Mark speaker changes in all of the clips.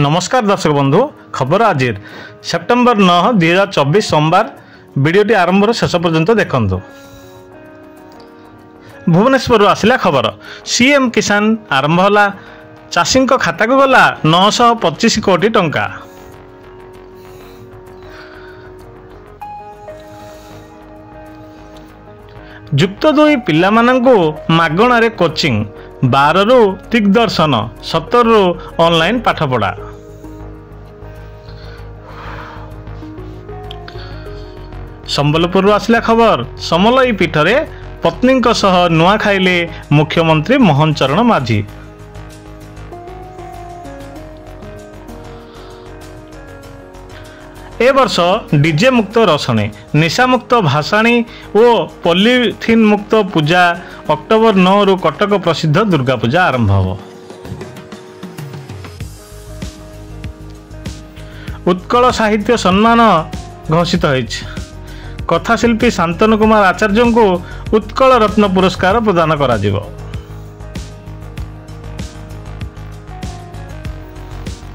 Speaker 1: नमस्कार दर्शक बंधु खबर आज सेप्टेम्बर 9 2024 सोमवार वीडियोटी आरंभ शेष पर्यंत देखु। भुवनेश्वर आसिला खबर सीएम किसान आरंभ होला चाषी खाता को गला 925 कोटी टंका। जुक्त 2 पिला मानंकु मागणारे कोचिंग 12 रु दिग्दर्शन 17 रु ऑनलाइन पाठपढ़ा। संबलपुर आसिला खबर समलई पीठरे पत्नी सह नुआ खाइले मुख्यमंत्री मोहन चरण माझी। ए वर्ष डीजे मुक्त रसणी निशा मुक्त भाषाणी और पॉलीथिन मुक्त पूजा अक्टोबर 9 रु कटक प्रसिद्ध दुर्गा पूजा आरंभ हो। उत्कल साहित्य सम्मान घोषित होइछ। कथाशिल्पी शांतनु कुमार आचार्य को उत्कल रत्न पुरस्कार प्रदान करा जिवो।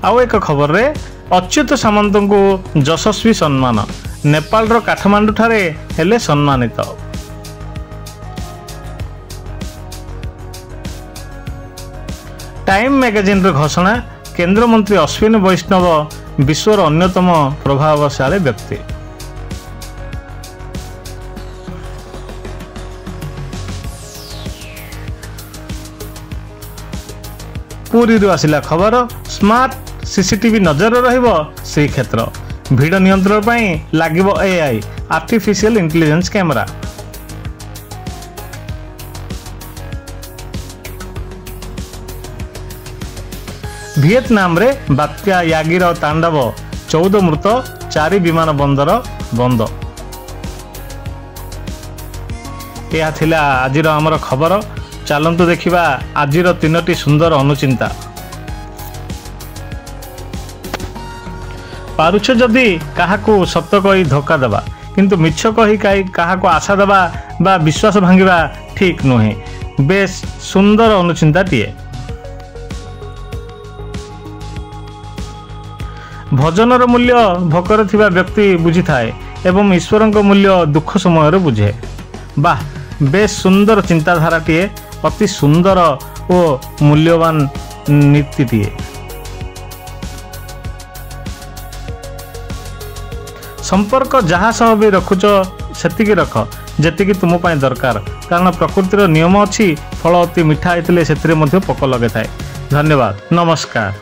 Speaker 1: आउ एक खबर रे अच्युत सामंत को यशस्वी सम्मान नेपाल रो काठमांडू ठारे हेले सम्मानित। टाइम मैगजीन रो घोषणा केंद्र मंत्री अश्विनी वैष्णव विश्वर अन्यतम प्रभावशाली व्यक्ति। पुरी रो आसिला खबर स्मार्ट सीसीटीवी नजर रहिबो श्रीक्षेत्र भिड नियंत्रण पई लागिबो AI artificial intelligence camera. Vietnam रे बात्या यागीर तांडव 14 मृत 4 विमान बंदर बंद। यह थिला आजिर हमर खबर। चलंतु देखिबा आजिर 3टी सुंदर अनुचिंता। पारुछ जदि काहाकू सत्य कही धोखा देबा किंतु मिछ कही काहाकू आशा देबा बा विश्वास भांगिबा ठीक नुहे। बेस सुंदर अनुचिंताटीए। भजनर मूल्य भोकर थिबा व्यक्ति बुझी थाए एवं ईश्वरंक मूल्य दुख समय रे बुझे। वाह बेस सुंदर चिंताधाराटीए अति सुंदर और मूल्यवान नीतिटीए। संपर्क जहाँ सह भी रखुच सेतिकी रख जेतिकी तुम पाई दरकार कारण प्रकृतिर नियम अच्छी फल अति मिठा होते से पोक लगे थाए। धन्यवाद नमस्कार।